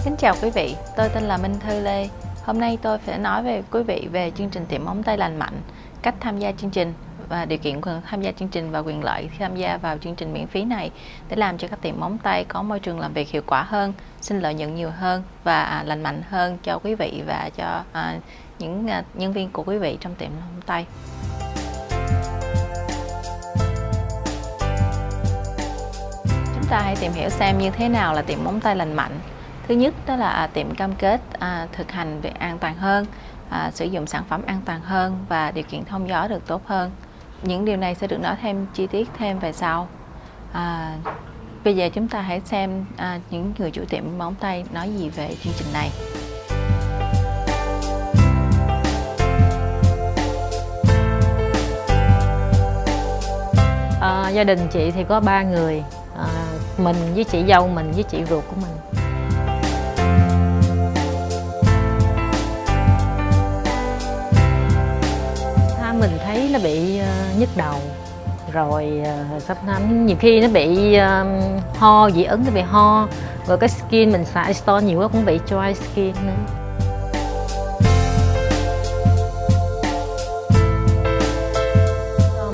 Xin chào quý vị, tôi tên là Minh Thư Lê. Hôm nay tôi sẽ nói về quý vị về chương trình tiệm móng tay lành mạnh, cách tham gia chương trình và điều kiện tham gia chương trình và quyền lợi khi tham gia vào chương trình miễn phí này để làm cho các tiệm móng tay có môi trường làm việc hiệu quả hơn, sinh lợi nhuận nhiều hơn và lành mạnh hơn cho quý vị và cho những nhân viên của quý vị trong tiệm móng tay. Chúng ta hãy tìm hiểu xem như thế nào là tiệm móng tay lành mạnh. Thứ nhất đó là tiệm cam kết thực hành về an toàn hơn, sử dụng sản phẩm an toàn hơn và điều kiện thông gió được tốt hơn. Những điều này sẽ được nói thêm chi tiết thêm về sau. Bây giờ chúng ta hãy xem những người chủ tiệm móng tay nói gì về chương trình này. Gia đình chị thì có 3 người, mình với chị dâu mình với chị ruột của mình. Mình thấy nó bị nhức đầu, rồi sắp năm nhiều khi nó bị ho, dị ứng, nó bị ho, rồi cái skin mình xài store nhiều quá cũng bị dry skin nữa.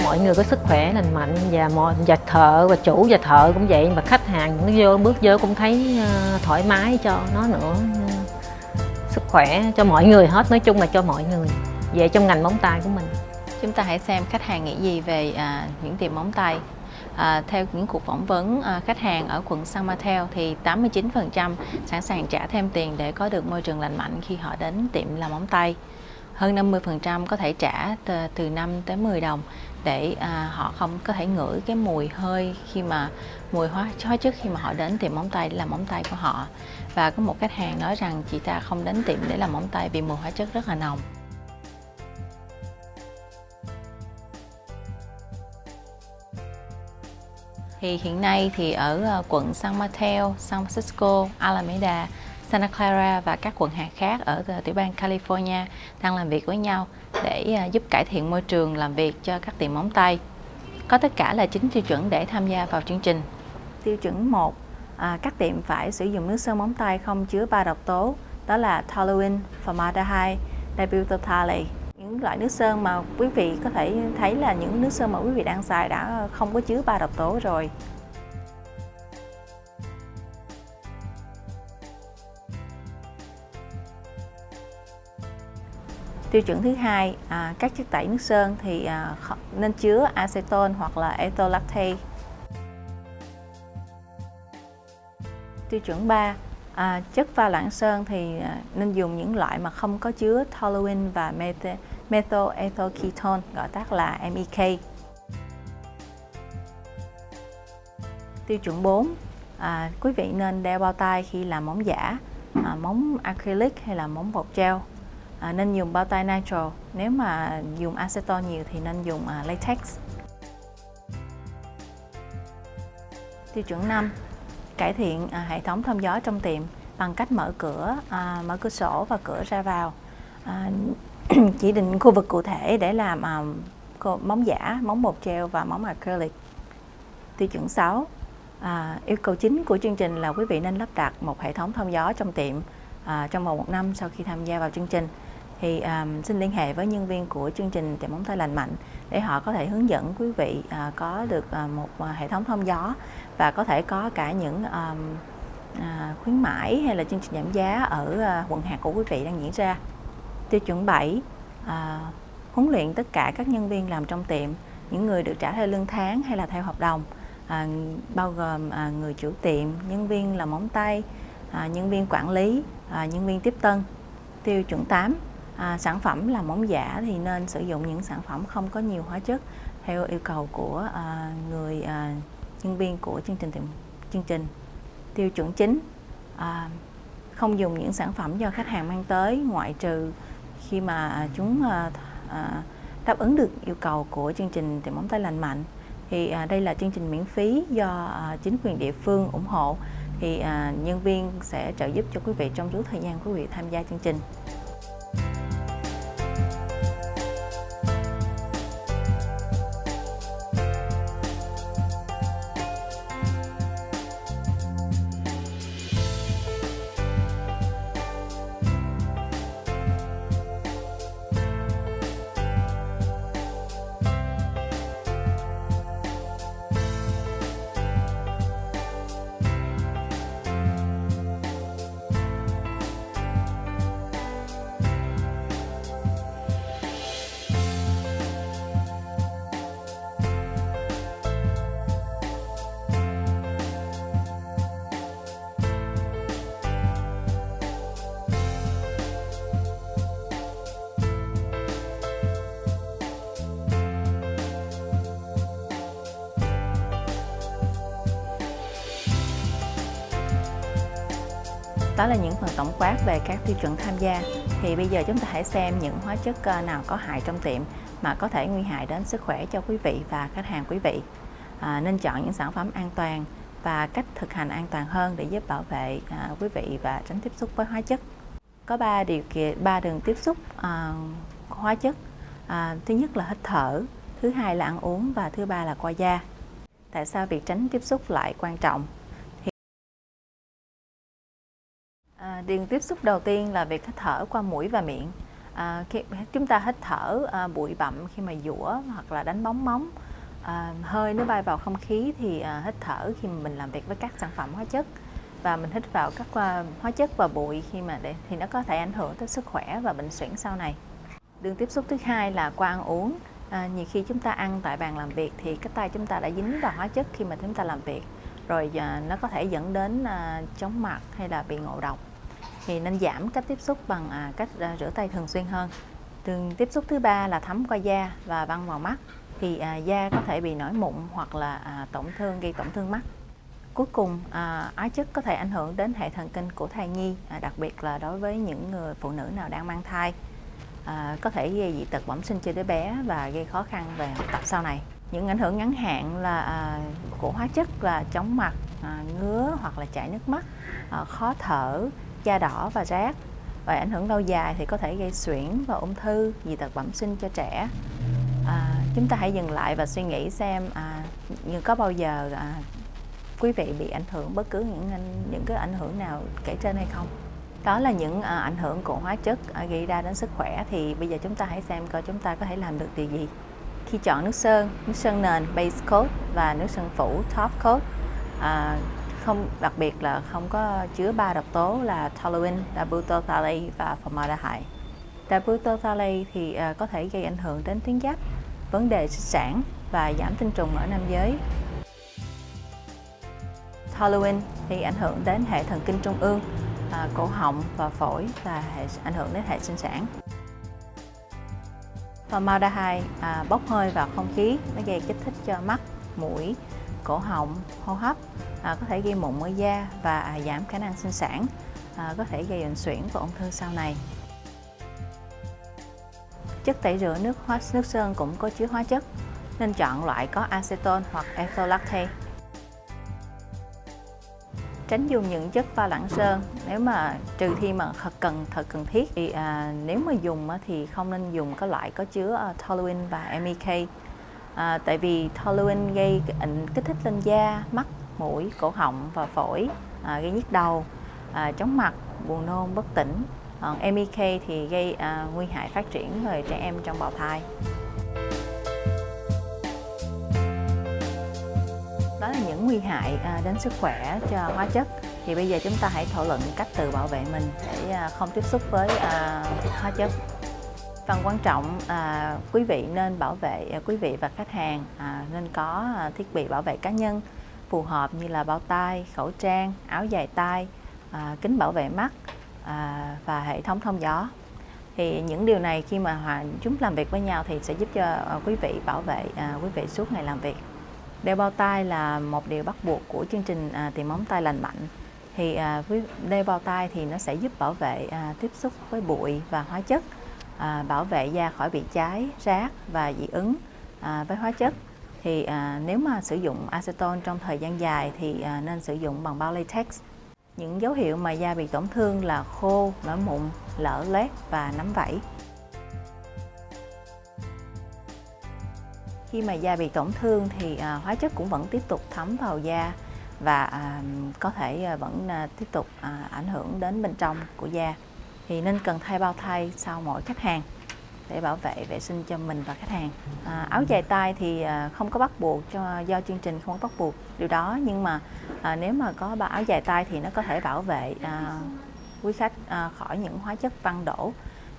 Mọi người có sức khỏe lành mạnh và thợ và chủ và thợ cũng vậy, và khách hàng nó bước vô cũng thấy thoải mái cho nó nữa, sức khỏe cho mọi người hết, nói chung là cho mọi người về trong ngành móng tay của mình. Chúng ta hãy xem khách hàng nghĩ gì về những tiệm móng tay. Theo những cuộc phỏng vấn khách hàng ở quận San Mateo thì 89% sẵn sàng trả thêm tiền để có được môi trường lành mạnh khi họ đến tiệm làm móng tay. Hơn 50% có thể trả từ 5 tới 10 đồng để họ không có thể ngửi cái mùi hơi mùi hóa chất khi mà họ đến tiệm móng tay để làm móng tay của họ. Và có một khách hàng nói rằng chị ta không đến tiệm để làm móng tay vì mùi hóa chất rất là nồng. Thì hiện nay thì ở quận San Mateo, San Francisco, Alameda, Santa Clara và các quận hạt khác ở tiểu bang California đang làm việc với nhau để giúp cải thiện môi trường làm việc cho các tiệm móng tay. Có tất cả là 9 tiêu chuẩn để tham gia vào chương trình. Tiêu chuẩn 1, các tiệm phải sử dụng nước sơn móng tay không chứa 3 độc tố, đó là toluene, formaldehyde, dibutylphthalate. Những loại nước sơn mà quý vị có thể thấy là những nước sơn mà quý vị đang xài đã không có chứa 3 độc tố rồi. Tiêu chuẩn thứ 2, các chất tẩy nước sơn thì nên chứa acetone hoặc là ethyl lactate. Tiêu chuẩn 3, chất pha loãng sơn thì nên dùng những loại mà không có chứa toluene và methyl ethyl ketone, gọi tắt là MEK. Tiêu chuẩn 4, quý vị nên đeo bao tay khi làm móng giả, móng acrylic hay là móng bột gel. Nên dùng bao tay nitrile, nếu mà dùng acetone nhiều thì nên dùng latex. Tiêu chuẩn 5, cải thiện hệ thống thông gió trong tiệm bằng cách mở cửa sổ và cửa ra vào. Chỉ định khu vực cụ thể để làm móng giả, móng bột gel và móng acrylic. Tiêu chuẩn 6, yêu cầu chính của chương trình là quý vị nên lắp đặt một hệ thống thông gió trong tiệm trong vòng 1 năm sau khi tham gia vào chương trình. Thì xin liên hệ với nhân viên của chương trình tiệm móng tay lành mạnh để họ có thể hướng dẫn quý vị có được một hệ thống thông gió và có thể có cả những khuyến mãi hay là chương trình giảm giá ở quận hạt của quý vị đang diễn ra. Tiêu chuẩn 7, huấn luyện tất cả các nhân viên làm trong tiệm, những người được trả theo lương tháng hay là theo hợp đồng, bao gồm người chủ tiệm, nhân viên làm móng tay, nhân viên quản lý, nhân viên tiếp tân. Tiêu chuẩn 8, sản phẩm làm móng giả thì nên sử dụng những sản phẩm không có nhiều hóa chất theo yêu cầu của nhân viên của chương trình. Tiêu chuẩn 9, không dùng những sản phẩm do khách hàng mang tới ngoại trừ khi mà chúng đáp ứng được yêu cầu của chương trình tiệm móng tay lành mạnh. Thì đây là chương trình miễn phí do chính quyền địa phương ủng hộ, thì nhân viên sẽ trợ giúp cho quý vị trong suốt thời gian quý vị tham gia chương trình. Đó là những phần tổng quát về các tiêu chuẩn tham gia. Thì bây giờ chúng ta hãy xem những hóa chất nào có hại trong tiệm mà có thể nguy hại đến sức khỏe cho quý vị và khách hàng quý vị. Nên chọn những sản phẩm an toàn và cách thực hành an toàn hơn để giúp bảo vệ quý vị và tránh tiếp xúc với hóa chất. Có 3 đường tiếp xúc hóa chất. Thứ nhất là hít thở, thứ hai là ăn uống và thứ ba là qua da. Tại sao việc tránh tiếp xúc lại quan trọng? Đường tiếp xúc đầu tiên là việc hít thở qua mũi và miệng. Khi chúng ta hít thở bụi bặm khi mà giũa hoặc là đánh bóng móng, hơi nó bay vào không khí thì hít thở khi mà mình làm việc với các sản phẩm hóa chất, và mình hít vào các hóa chất và bụi thì nó có thể ảnh hưởng tới sức khỏe và bệnh suyễn sau này. Đường tiếp xúc thứ hai là qua ăn uống. Nhiều khi chúng ta ăn tại bàn làm việc thì cái tay chúng ta đã dính vào hóa chất khi mà chúng ta làm việc, rồi nó có thể dẫn đến chóng mặt hay là bị ngộ độc. Thì nên giảm cách tiếp xúc bằng cách rửa tay thường xuyên hơn. Đường tiếp xúc thứ ba là thấm qua da và văng vào mắt. Thì da có thể bị nổi mụn hoặc là gây tổn thương mắt. Cuối cùng, hóa chất có thể ảnh hưởng đến hệ thần kinh của thai nhi, đặc biệt là đối với những người phụ nữ nào đang mang thai. Có thể gây dị tật bẩm sinh cho đứa bé và gây khó khăn về học tập sau này. Những ảnh hưởng ngắn hạn của hóa chất là chóng mặt, ngứa hoặc là chảy nước mắt, khó thở, da đỏ và rát. Và ảnh hưởng lâu dài thì có thể gây suyễn và ung thư, dị tật bẩm sinh cho trẻ. Chúng ta hãy dừng lại và suy nghĩ xem có bao giờ quý vị bị ảnh hưởng bất cứ những cái ảnh hưởng nào kể trên hay không. Đó là những ảnh hưởng của hóa chất gây ra đến sức khỏe. Thì bây giờ chúng ta hãy xem coi chúng ta có thể làm được điều gì. Khi chọn nước sơn nền base coat và nước sơn phủ top coat, đặc biệt là không có chứa 3 độc tố là toluene, dibutyl và formaldehyde. Dibutyl thì có thể gây ảnh hưởng đến tuyến giáp, vấn đề sinh sản và giảm tinh trùng ở nam giới. Toluene thì ảnh hưởng đến hệ thần kinh trung ương, cổ họng và phổi và ảnh hưởng đến hệ sinh sản. Formaldehyde bốc hơi vào không khí, nó gây kích thích cho mắt, mũi, cổ họng, hô hấp, có thể gây mụn ở da và giảm khả năng sinh sản, có thể gây bệnh suyễn và ung thư sau này. Chất tẩy rửa nước sơn cũng có chứa hóa chất, nên chọn loại có acetone hoặc ethyl lactate. Tránh dùng những chất pha loãng sơn, trừ khi mà thật cần thiết. Thì nếu mà dùng thì không nên dùng các loại có chứa toluene và MEK. Tại vì toluene gây kích thích lên da, mắt, mũi, cổ họng và phổi, gây nhức đầu, chóng mặt, buồn nôn, bất tỉnh. Còn MEK thì gây nguy hại phát triển về trẻ em trong bào thai. Đó là những nguy hại đến sức khỏe cho hóa chất. Thì bây giờ chúng ta hãy thảo luận cách tự bảo vệ mình để không tiếp xúc với hóa chất. Phần quan trọng, quý vị nên bảo vệ quý vị và khách hàng nên có thiết bị bảo vệ cá nhân phù hợp như là bao tay, khẩu trang, áo dài tay, kính bảo vệ mắt và hệ thống thông gió. Thì những điều này khi mà chúng làm việc với nhau thì sẽ giúp cho quý vị bảo vệ quý vị suốt ngày làm việc. Đeo bao tay là một điều bắt buộc của chương trình tìm móng tay lành mạnh. Thì đeo bao tay thì nó sẽ giúp bảo vệ tiếp xúc với bụi và hóa chất, bảo vệ da khỏi bị cháy, rát và dị ứng với hóa chất. Thì nếu mà sử dụng acetone trong thời gian dài thì nên sử dụng bằng bao latex. Những dấu hiệu mà da bị tổn thương là khô, nổi mụn, lở loét và nấm vảy. Khi mà da bị tổn thương thì hóa chất cũng vẫn tiếp tục thấm vào da và có thể vẫn tiếp tục ảnh hưởng đến bên trong của da. Thì nên cần thay bao tay sau mỗi khách hàng để bảo vệ vệ sinh cho mình và khách hàng. Áo dài tay thì không có bắt buộc do chương trình không bắt buộc điều đó, nhưng mà nếu mà có áo dài tay thì nó có thể bảo vệ quý khách khỏi những hóa chất văng đổ,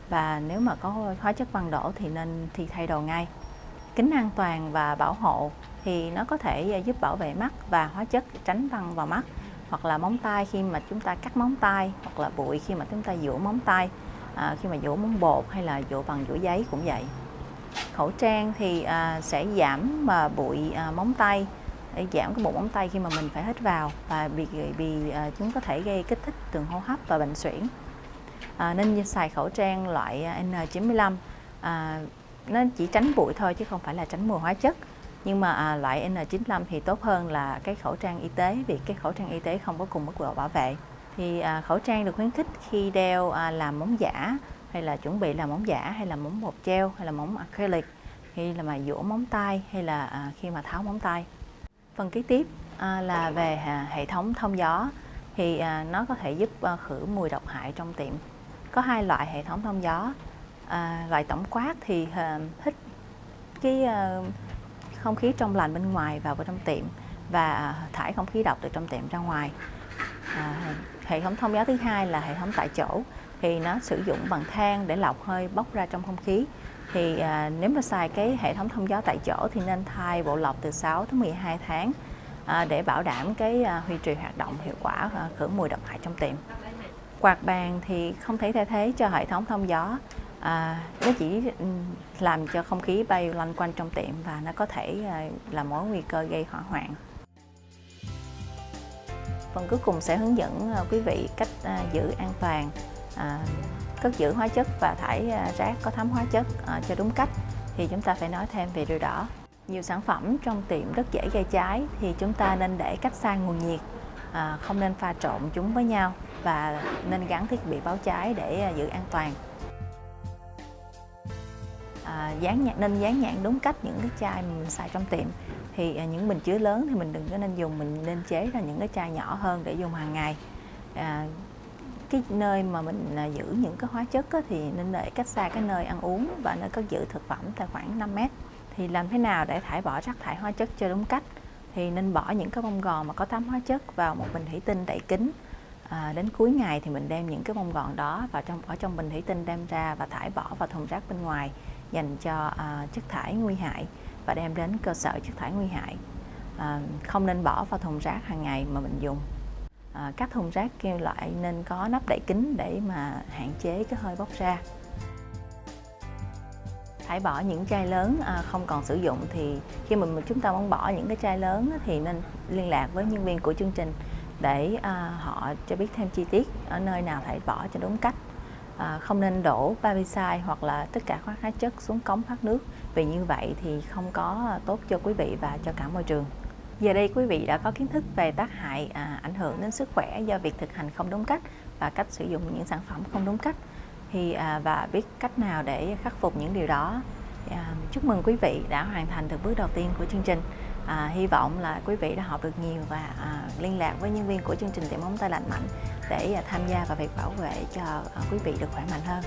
và nếu mà có hóa chất văng đổ thì nên thay đồ ngay. Kính an toàn và bảo hộ thì nó có thể giúp bảo vệ mắt và hóa chất tránh văng vào mắt, hoặc là móng tay khi mà chúng ta cắt móng tay, hoặc là bụi khi mà chúng ta giũa móng tay, khi mà giũa móng bột hay là giũa bằng giũa giấy cũng vậy. Khẩu trang thì sẽ giảm bụi móng tay để giảm cái bụng móng tay khi mà mình phải hít vào, và vì chúng có thể gây kích thích đường hô hấp và bệnh suyễn. Nên xài khẩu trang loại N95. Nó chỉ tránh bụi thôi chứ không phải là tránh mùi hóa chất. Nhưng mà loại N95 thì tốt hơn là cái khẩu trang y tế, vì cái khẩu trang y tế không có cùng mức độ bảo vệ. Thì khẩu trang được khuyến khích khi đeo làm móng giả, hay là chuẩn bị làm móng giả, hay là móng bột gel, hay là móng acrylic, khi là mà dũa móng tay, hay là khi mà tháo móng tay. Phần kế tiếp là về hệ thống thông gió. Thì nó có thể giúp khử mùi độc hại trong tiệm. Có hai loại hệ thống thông gió. Loại tổng quát thì hít cái không khí trong lành bên ngoài vào trong tiệm và thải không khí độc từ trong tiệm ra ngoài. Hệ thống thông gió thứ hai là hệ thống tại chỗ, thì nó sử dụng bằng than để lọc hơi bốc ra trong không khí. Thì nếu mà xài cái hệ thống thông gió tại chỗ thì nên thay bộ lọc từ 6 đến 12 tháng để bảo đảm cái duy trì hoạt động hiệu quả khử mùi độc hại trong tiệm. Quạt bàn thì không thể thay thế cho hệ thống thông gió. Nó chỉ làm cho không khí bay loanh quanh trong tiệm và nó có thể là mối nguy cơ gây hỏa hoạn. Phần cuối cùng sẽ hướng dẫn quý vị cách giữ an toàn, cất giữ hóa chất và thải rác có thấm hóa chất cho đúng cách. Thì chúng ta phải nói thêm về điều đó. Nhiều sản phẩm trong tiệm rất dễ gây cháy, thì chúng ta nên để cách xa nguồn nhiệt, không nên pha trộn chúng với nhau, và nên gắn thiết bị báo cháy để giữ an toàn. Nên dán nhãn đúng cách những cái chai mình xài trong tiệm. Thì những bình chứa lớn thì mình đừng có nên dùng, mình nên chế ra những cái chai nhỏ hơn để dùng hàng ngày. Cái nơi mà mình giữ những cái hóa chất thì nên để cách xa cái nơi ăn uống và nơi cất giữ thực phẩm tại khoảng 5 mét. Thì làm thế nào để thải bỏ rác thải hóa chất cho đúng cách? Thì nên bỏ những cái bông gòn mà có thấm hóa chất vào một bình thủy tinh đậy kín. Đến cuối ngày thì mình đem những cái bông gòn đó ở trong bình thủy tinh, đem ra và thải bỏ vào thùng rác bên ngoài dành cho chất thải nguy hại, và đem đến cơ sở chất thải nguy hại. Không nên bỏ vào thùng rác hàng ngày mà mình dùng. Các thùng rác kim loại nên có nắp đậy kín để mà hạn chế cái hơi bốc ra. Thải bỏ những chai lớn không còn sử dụng, thì khi mà chúng ta muốn bỏ những cái chai lớn thì nên liên lạc với nhân viên của chương trình để họ cho biết thêm chi tiết ở nơi nào thải bỏ cho đúng cách. Không nên đổ barbicide hoặc là tất cả các hóa chất xuống cống thoát nước, vì như vậy thì không có tốt cho quý vị và cho cả môi trường. Giờ đây quý vị đã có kiến thức về tác hại ảnh hưởng đến sức khỏe do việc thực hành không đúng cách và cách sử dụng những sản phẩm không đúng cách, và biết cách nào để khắc phục những điều đó. Chúc mừng quý vị đã hoàn thành được bước đầu tiên của chương trình. Hy vọng là quý vị đã học được nhiều và liên lạc với nhân viên của chương trình tiệm móng tay lành mạnh để tham gia vào việc bảo vệ cho quý vị được khỏe mạnh hơn.